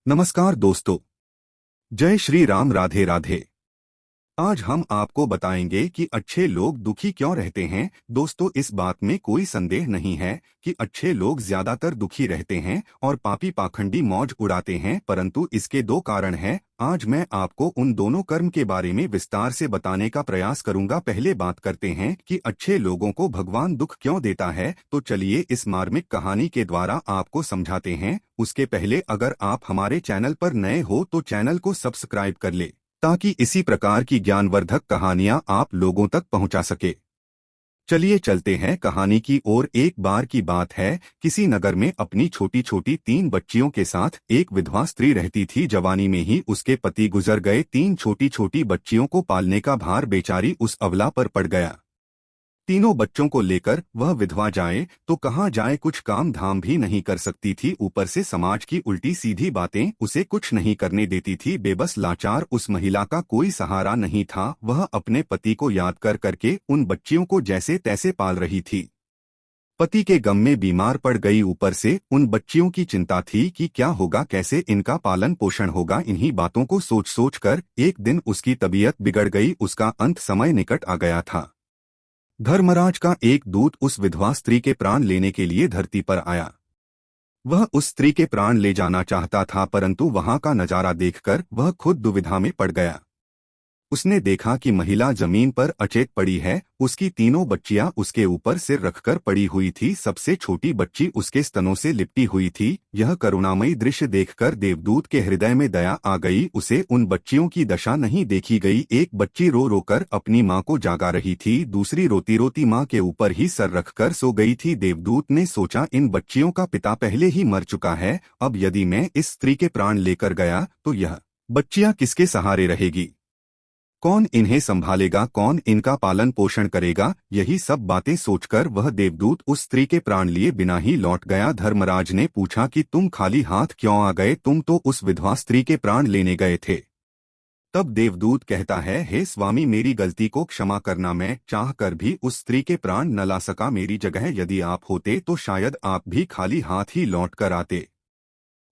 नमस्कार दोस्तों। जय श्री राम, राधे राधे। आज हम आपको बताएंगे कि अच्छे लोग दुखी क्यों रहते हैं। दोस्तों, इस बात में कोई संदेह नहीं है कि अच्छे लोग ज्यादातर दुखी रहते हैं और पापी पाखंडी मौज उड़ाते हैं, परंतु इसके दो कारण हैं। आज मैं आपको उन दोनों कर्म के बारे में विस्तार से बताने का प्रयास करूंगा। पहले बात करते हैं कि अच्छे लोगों को भगवान दुख क्यों देता है। तो चलिए इस मार्मिक कहानी के द्वारा आपको समझाते हैं। उसके पहले अगर आप हमारे चैनल पर नए हो तो चैनल को सब्सक्राइब कर ले, ताकि इसी प्रकार की ज्ञानवर्धक कहानियां आप लोगों तक पहुंचा सके। चलिए चलते हैं कहानी की ओर। एक बार की बात है, किसी नगर में अपनी छोटी छोटी 3 बच्चियों के साथ एक विधवा स्त्री रहती थी। जवानी में ही उसके पति गुजर गए। 3 छोटी छोटी बच्चियों को पालने का भार बेचारी उस अबला पर पड़ गया। तीनों बच्चों को लेकर वह विधवा जाए तो कहाँ जाए, कुछ काम धाम भी नहीं कर सकती थी। ऊपर से समाज की उल्टी सीधी बातें उसे कुछ नहीं करने देती थी। बेबस लाचार उस महिला का कोई सहारा नहीं था। वह अपने पति को याद कर करके उन बच्चियों को जैसे तैसे पाल रही थी। पति के गम में बीमार पड़ गई, ऊपर से उन बच्चियों की चिंता थी कि क्या होगा, कैसे इनका पालन पोषण होगा। इन्हीं बातों को सोच सोच कर एक दिन उसकी तबीयत बिगड़ गई। उसका अंत समय निकट आ गया था। धर्मराज का एक दूत उस विधवा स्त्री के प्राण लेने के लिए धरती पर आया। वह उस स्त्री के प्राण ले जाना चाहता था, परंतु वहां का नजारा देखकर वह खुद दुविधा में पड़ गया। उसने देखा कि महिला जमीन पर अचेत पड़ी है। उसकी तीनों बच्चियां उसके ऊपर सिर रखकर पड़ी हुई थी। सबसे छोटी बच्ची उसके स्तनों से लिपटी हुई थी। यह करुणामयी दृश्य देखकर देवदूत के हृदय में दया आ गई। उसे उन बच्चियों की दशा नहीं देखी गई। एक बच्ची रो रोकर अपनी माँ को जागा रही थी, दूसरी रोती रोती माँ के ऊपर ही सर रखकर सो गई थी। देवदूत ने सोचा, इन बच्चियों का पिता पहले ही मर चुका है। अब यदि मैं इस स्त्री के प्राण लेकर गया तो यह बच्चियां किसके सहारे रहेगी, कौन इन्हें संभालेगा, कौन इनका पालन पोषण करेगा। यही सब बातें सोचकर वह देवदूत उस स्त्री के प्राण लिए बिना ही लौट गया। धर्मराज ने पूछा कि तुम खाली हाथ क्यों आ गए, तुम तो उस विधवा स्त्री के प्राण लेने गए थे। तब देवदूत कहता है, हे स्वामी, मेरी गलती को क्षमा करना। मैं चाह कर भी उस स्त्री के प्राण न ला सका। मेरी जगह यदि आप होते तो शायद आप भी खाली हाथ ही लौट कर आते।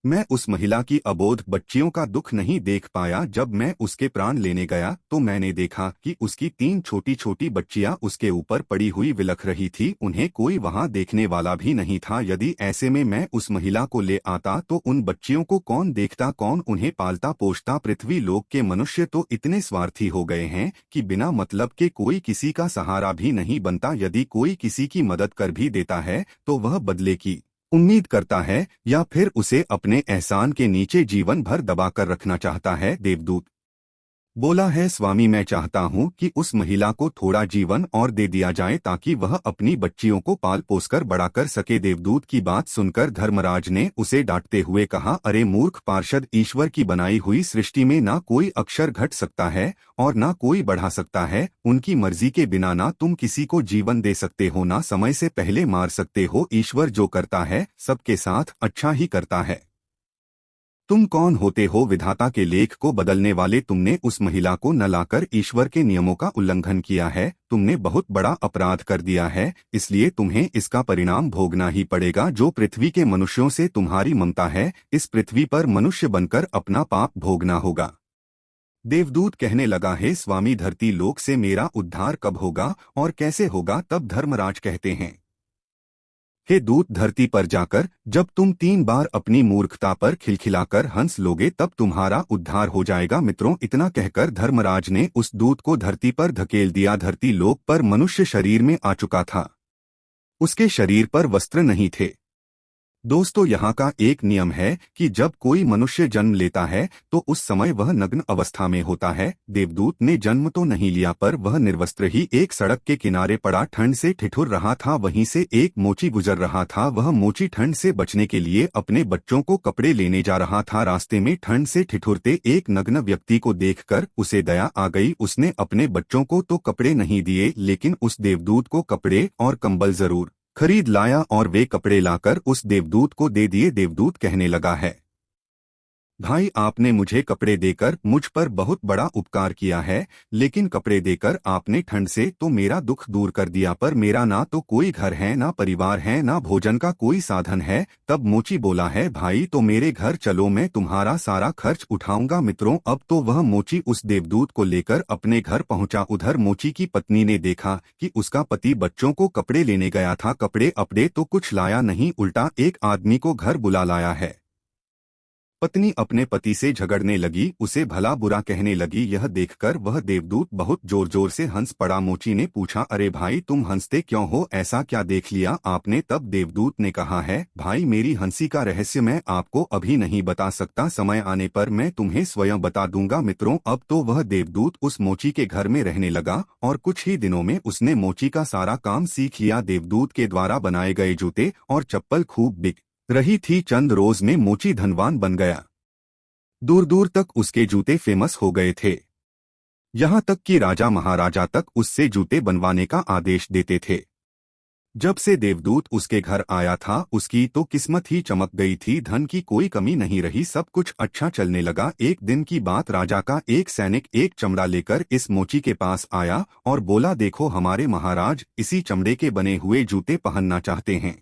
मैं उस महिला की अबोध बच्चियों का दुख नहीं देख पाया। जब मैं उसके प्राण लेने गया तो मैंने देखा कि उसकी 3 छोटी छोटी बच्चियां उसके ऊपर पड़ी हुई विलख रही थी। उन्हें कोई वहां देखने वाला भी नहीं था। यदि ऐसे में मैं उस महिला को ले आता तो उन बच्चियों को कौन देखता, कौन उन्हें पालता पोषता। पृथ्वी लोक के मनुष्य तो इतने स्वार्थी हो गए हैं कि बिना मतलब के कोई किसी का सहारा भी नहीं बनता। यदि कोई किसी की मदद कर भी देता है तो वह बदले की उम्मीद करता है या फिर उसे अपने एहसान के नीचे जीवन भर दबाकर रखना चाहता है। देवदूत बोला है, स्वामी, मैं चाहता हूँ कि उस महिला को थोड़ा जीवन और दे दिया जाए ताकि वह अपनी बच्चियों को पाल पोसकर बड़ा कर सके। देवदूत की बात सुनकर धर्मराज ने उसे डांटते हुए कहा, अरे मूर्ख पार्षद, ईश्वर की बनाई हुई सृष्टि में ना कोई अक्षर घट सकता है और ना कोई बढ़ा सकता है। उनकी मर्जी के बिना ना तुम किसी को जीवन दे सकते हो, ना समय से पहले मार सकते हो। ईश्वर जो करता है सबके साथ अच्छा ही करता है। तुम कौन होते हो विधाता के लेख को बदलने वाले। तुमने उस महिला को न लाकर ईश्वर के नियमों का उल्लंघन किया है। तुमने बहुत बड़ा अपराध कर दिया है, इसलिए तुम्हें इसका परिणाम भोगना ही पड़ेगा। जो पृथ्वी के मनुष्यों से तुम्हारी ममता है, इस पृथ्वी पर मनुष्य बनकर अपना पाप भोगना होगा। देवदूत कहने लगा, हे स्वामी, धरती लोक से मेरा उद्धार कब होगा और कैसे होगा। तब धर्मराज कहते हैं, हे दूत, धरती पर जाकर जब तुम 3 बार अपनी मूर्खता पर खिलखिलाकर हंस लोगे तब तुम्हारा उद्धार हो जाएगा। मित्रों, इतना कहकर धर्मराज ने उस दूत को धरती पर धकेल दिया। धरती लोक पर मनुष्य शरीर में आ चुका था। उसके शरीर पर वस्त्र नहीं थे। दोस्तों, यहाँ का एक नियम है कि जब कोई मनुष्य जन्म लेता है तो उस समय वह नग्न अवस्था में होता है। देवदूत ने जन्म तो नहीं लिया, पर वह निर्वस्त्र ही एक सड़क के किनारे पड़ा ठंड से ठिठुर रहा था। वहीं से एक मोची गुजर रहा था। वह मोची ठंड से बचने के लिए अपने बच्चों को कपड़े लेने जा रहा था। रास्ते में ठंड से ठिठुरते एक नग्न व्यक्ति को देखकर उसे दया आ गई। उसने अपने बच्चों को तो कपड़े नहीं दिए, लेकिन उस देवदूत को कपड़े और कंबल जरूर खरीद लाया और वे कपड़े लाकर उस देवदूत को दे दिए। देवदूत कहने लगा है, भाई आपने मुझे कपड़े देकर मुझ पर बहुत बड़ा उपकार किया है, लेकिन कपड़े देकर आपने ठंड से तो मेरा दुख दूर कर दिया, पर मेरा ना तो कोई घर है, ना परिवार है, ना भोजन का कोई साधन है। तब मोची बोला है, भाई तो मेरे घर चलो, मैं तुम्हारा सारा खर्च उठाऊंगा। मित्रों, अब तो वह मोची उस देवदूत को लेकर अपने घर पहुंचा। उधर मोची की पत्नी ने देखा कि उसका पति बच्चों को कपड़े लेने गया था, कपड़े अपड़े तो कुछ लाया नहीं, उल्टा एक आदमी को घर बुला लाया है। पत्नी अपने पति से झगड़ने लगी, उसे भला बुरा कहने लगी। यह देखकर वह देवदूत बहुत जोर जोर से हंस पड़ा। मोची ने पूछा, अरे भाई तुम हंसते क्यों हो, ऐसा क्या देख लिया आपने? तब देवदूत ने कहा है, भाई मेरी हंसी का रहस्य मैं आपको अभी नहीं बता सकता, समय आने पर मैं तुम्हें स्वयं बता दूंगा। मित्रों, अब तो वह देवदूत उस मोची के घर में रहने लगा और कुछ ही दिनों में उसने मोची का सारा काम सीख लिया। देवदूत के द्वारा बनाए गए जूते और चप्पल खूब बिक रही थी। चंद रोज में मोची धनवान बन गया। दूर दूर तक उसके जूते फेमस हो गए थे, यहाँ तक कि राजा महाराजा तक उससे जूते बनवाने का आदेश देते थे। जब से देवदूत उसके घर आया था, उसकी तो किस्मत ही चमक गई थी, धन की कोई कमी नहीं रही, सब कुछ अच्छा चलने लगा। एक दिन की बात, राजा का एक सैनिक एक चमड़ा लेकर इस मोची के पास आया और बोला, देखो हमारे महाराज इसी चमड़े के बने हुए जूते पहनना चाहते हैं।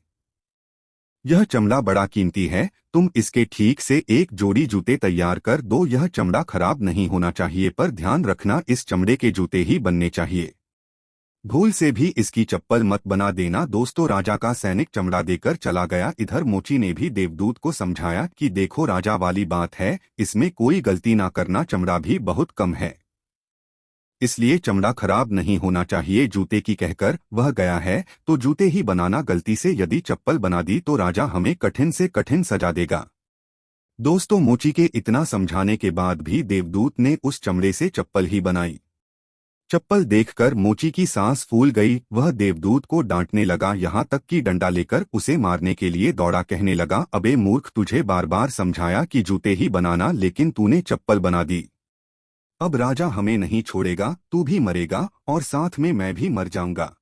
यह चमड़ा बड़ा कीमती है, तुम इसके ठीक से एक जोड़ी जूते तैयार कर दो। यह चमड़ा खराब नहीं होना चाहिए, पर ध्यान रखना इस चमड़े के जूते ही बनने चाहिए, भूल से भी इसकी चप्पल मत बना देना। दोस्तों, राजा का सैनिक चमड़ा देकर चला गया। इधर मोची ने भी देवदूत को समझाया कि देखो राजा वाली बात है, इसमें कोई गलती ना करना, चमड़ा भी बहुत कम है, इसलिए चमड़ा खराब नहीं होना चाहिए। जूते की कहकर वह गया है तो जूते ही बनाना, गलती से यदि चप्पल बना दी तो राजा हमें कठिन से कठिन सजा देगा। दोस्तों, मोची के इतना समझाने के बाद भी देवदूत ने उस चमड़े से चप्पल ही बनाई। चप्पल देखकर मोची की सांस फूल गई, वह देवदूत को डांटने लगा, यहाँ तक कि डंडा लेकर उसे मारने के लिए दौड़ा। कहने लगा, अबे मूर्ख, तुझे बार बार समझाया कि जूते ही बनाना, लेकिन तूने चप्पल बना दी। अब राजा हमें नहीं छोड़ेगा, तू भी मरेगा और साथ में मैं भी मर जाऊंगा,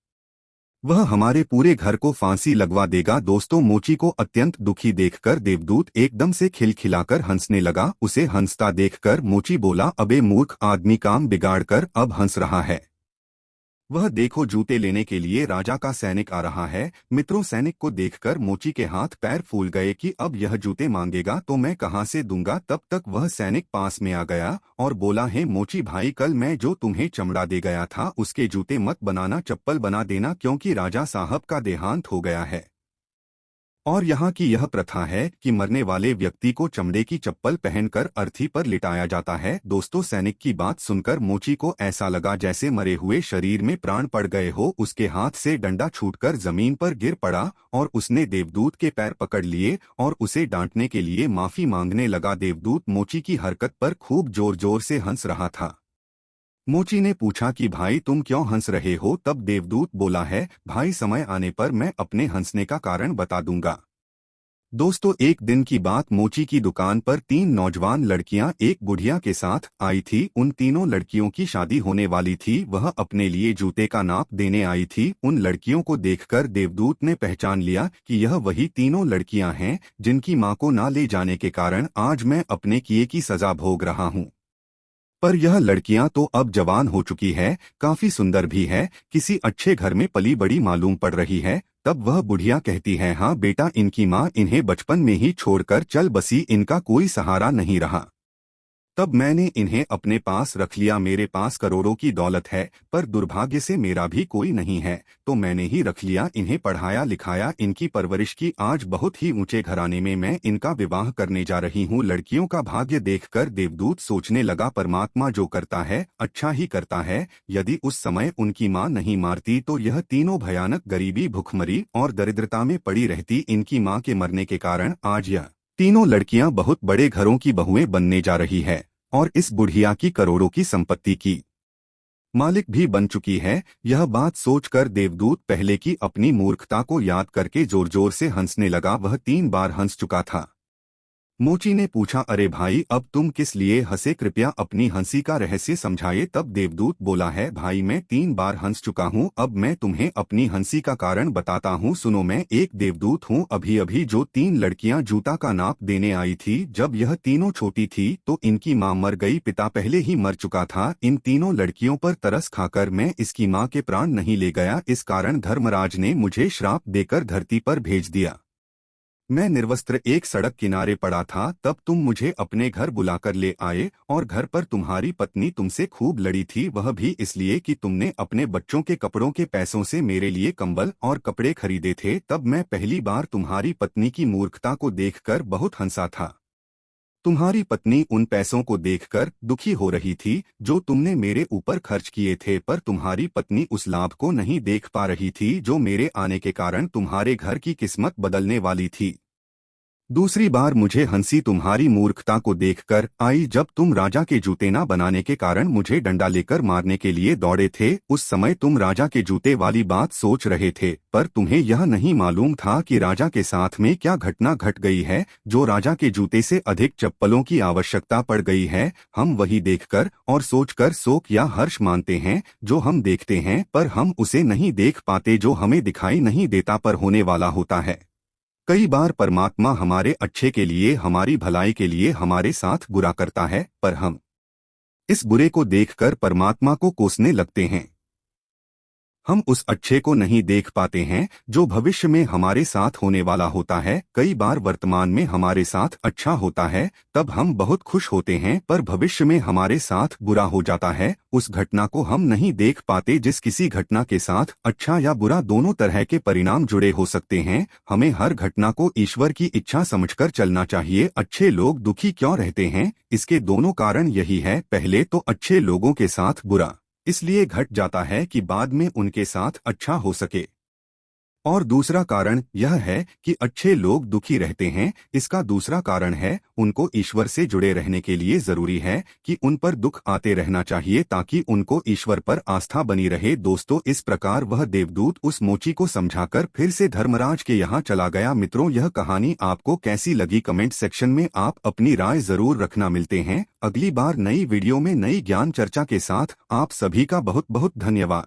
वह हमारे पूरे घर को फांसी लगवा देगा। दोस्तों, मोची को अत्यंत दुखी देखकर देवदूत एकदम से खिलखिलाकर हंसने लगा। उसे हंसता देखकर मोची बोला, अबे मूर्ख आदमी, काम बिगाड़कर अब हंस रहा है। वह देखो, जूते लेने के लिए राजा का सैनिक आ रहा है। मित्रों, सैनिक को देखकर मोची के हाथ पैर फूल गए कि अब यह जूते मांगेगा तो मैं कहां से दूंगा। तब तक वह सैनिक पास में आ गया और बोला, है मोची भाई, कल मैं जो तुम्हें चमड़ा दे गया था उसके जूते मत बनाना, चप्पल बना देना, क्योंकि राजा साहब का देहांत हो गया है और यहाँ की यह प्रथा है कि मरने वाले व्यक्ति को चमड़े की चप्पल पहनकर अर्थी पर लिटाया जाता है। दोस्तों, सैनिक की बात सुनकर मोची को ऐसा लगा जैसे मरे हुए शरीर में प्राण पड़ गए हो। उसके हाथ से डंडा छूटकर जमीन पर गिर पड़ा और उसने देवदूत के पैर पकड़ लिए और उसे डांटने के लिए माफी मांगने लगा। देवदूत मोची की हरकत पर खूब जोर जोर से हंस रहा था। मोची ने पूछा कि भाई तुम क्यों हंस रहे हो? तब देवदूत बोला है, भाई समय आने पर मैं अपने हंसने का कारण बता दूंगा। दोस्तों, एक दिन की बात, मोची की दुकान पर तीन नौजवान लड़कियां एक बुढ़िया के साथ आई थी। उन तीनों लड़कियों की शादी होने वाली थी, वह अपने लिए जूते का नाप देने आई थी। उन लड़कियों को देखकर देवदूत ने पहचान लिया कि यह वही तीनों लड़कियां हैं जिनकी मां को ना ले जाने के कारण आज मैं अपने किए की सजा भोग रहा हूं। पर यह लड़कियां तो अब जवान हो चुकी है, काफी सुंदर भी है, किसी अच्छे घर में पली बड़ी मालूम पड़ रही है। तब वह बुढ़िया कहती है, हाँ बेटा, इनकी माँ इन्हें बचपन में ही छोड़कर चल बसी, इनका कोई सहारा नहीं रहा, तब मैंने इन्हें अपने पास रख लिया। मेरे पास करोड़ों की दौलत है, पर दुर्भाग्य से मेरा भी कोई नहीं है, तो मैंने ही रख लिया, इन्हें पढ़ाया लिखाया, इनकी परवरिश की, आज बहुत ही ऊंचे घराने में मैं इनका विवाह करने जा रही हूँ। लड़कियों का भाग्य देखकर देवदूत सोचने लगा, परमात्मा जो करता है अच्छा ही करता है। यदि उस समय उनकी माँ नहीं मारती तो यह तीनों भयानक गरीबी, भुखमरी और दरिद्रता में पड़ी रहती। इनकी माँ के मरने के कारण आज यह तीनों लड़कियां बहुत बड़े घरों की बहुएं बनने जा रही है और इस बुढ़िया की करोड़ों की संपत्ति की मालिक भी बन चुकी है। यह बात सोचकर देवदूत पहले की अपनी मूर्खता को याद करके जोर जोर से हंसने लगा। वह 3 बार हंस चुका था। मोची ने पूछा, अरे भाई अब तुम किस लिए हंसे, कृपया अपनी हंसी का रहस्य समझाइए। तब देवदूत बोला है, भाई मैं 3 बार हंस चुका हूँ, अब मैं तुम्हें अपनी हंसी का कारण बताता हूँ, सुनो। मैं एक देवदूत हूँ, अभी अभी जो 3 लड़कियाँ जूता का नाप देने आई थी, जब यह तीनों छोटी थी तो इनकी माँ मर गई, पिता पहले ही मर चुका था। इन तीनों लड़कियों पर तरस खाकर मैं इसकी माँ के प्राण नहीं ले गया, इस कारण धर्मराज ने मुझे श्राप देकर धरती पर भेज दिया। मैं निर्वस्त्र एक सड़क किनारे पड़ा था, तब तुम मुझे अपने घर बुलाकर ले आए और घर पर तुम्हारी पत्नी तुमसे खूब लड़ी थी, वह भी इसलिए कि तुमने अपने बच्चों के कपड़ों के पैसों से मेरे लिए कंबल और कपड़े खरीदे थे। तब मैं पहली बार तुम्हारी पत्नी की मूर्खता को देखकर बहुत हंसा था। तुम्हारी पत्नी उन पैसों को देखकर दुखी हो रही थी जो तुमने मेरे ऊपर खर्च किए थे, पर तुम्हारी पत्नी उस लाभ को नहीं देख पा रही थी जो मेरे आने के कारण तुम्हारे घर की किस्मत बदलने वाली थी। दूसरी बार मुझे हंसी तुम्हारी मूर्खता को देखकर आई जब तुम राजा के जूते न बनाने के कारण मुझे डंडा लेकर मारने के लिए दौड़े थे। उस समय तुम राजा के जूते वाली बात सोच रहे थे, पर तुम्हें यह नहीं मालूम था कि राजा के साथ में क्या घटना घट गई है, जो राजा के जूते से अधिक चप्पलों की आवश्यकता पड़ गई है। हम वही देखकर और सोचकर शोक या हर्ष मानते हैं जो हम देखते हैं, पर हम उसे नहीं देख पाते जो हमें दिखाई नहीं देता पर होने वाला होता है। कई बार परमात्मा हमारे अच्छे के लिए, हमारी भलाई के लिए हमारे साथ बुरा करता है, पर हम इस बुरे को देखकर परमात्मा को कोसने लगते हैं। हम उस अच्छे को नहीं देख पाते हैं जो भविष्य में हमारे साथ होने वाला होता है। कई बार वर्तमान में हमारे साथ अच्छा होता है, तब हम बहुत खुश होते हैं, पर भविष्य में हमारे साथ बुरा हो जाता है। उस घटना को हम नहीं देख पाते जिस किसी घटना के साथ अच्छा या बुरा दोनों तरह के परिणाम जुड़े हो सकते हैं। हमें हर घटना को ईश्वर की इच्छा समझकर चलना चाहिए। अच्छे लोग दुखी क्यों रहते हैं? इसके दोनों कारण यही है। पहले तो अच्छे लोगों के साथ बुरा इसलिए घट जाता है कि बाद में उनके साथ अच्छा हो सके, और दूसरा कारण यह है कि अच्छे लोग दुखी रहते हैं। इसका दूसरा कारण है, उनको ईश्वर से जुड़े रहने के लिए जरूरी है कि उन पर दुख आते रहना चाहिए ताकि उनको ईश्वर पर आस्था बनी रहे। दोस्तों, इस प्रकार वह देवदूत उस मोची को समझाकर फिर से धर्मराज के यहाँ चला गया। मित्रों, यह कहानी आपको कैसी लगी कमेंट सेक्शन में आप अपनी राय जरूर रखना। मिलते हैं अगली बार नई वीडियो में नई ज्ञान चर्चा के साथ। आप सभी का बहुत बहुत धन्यवाद।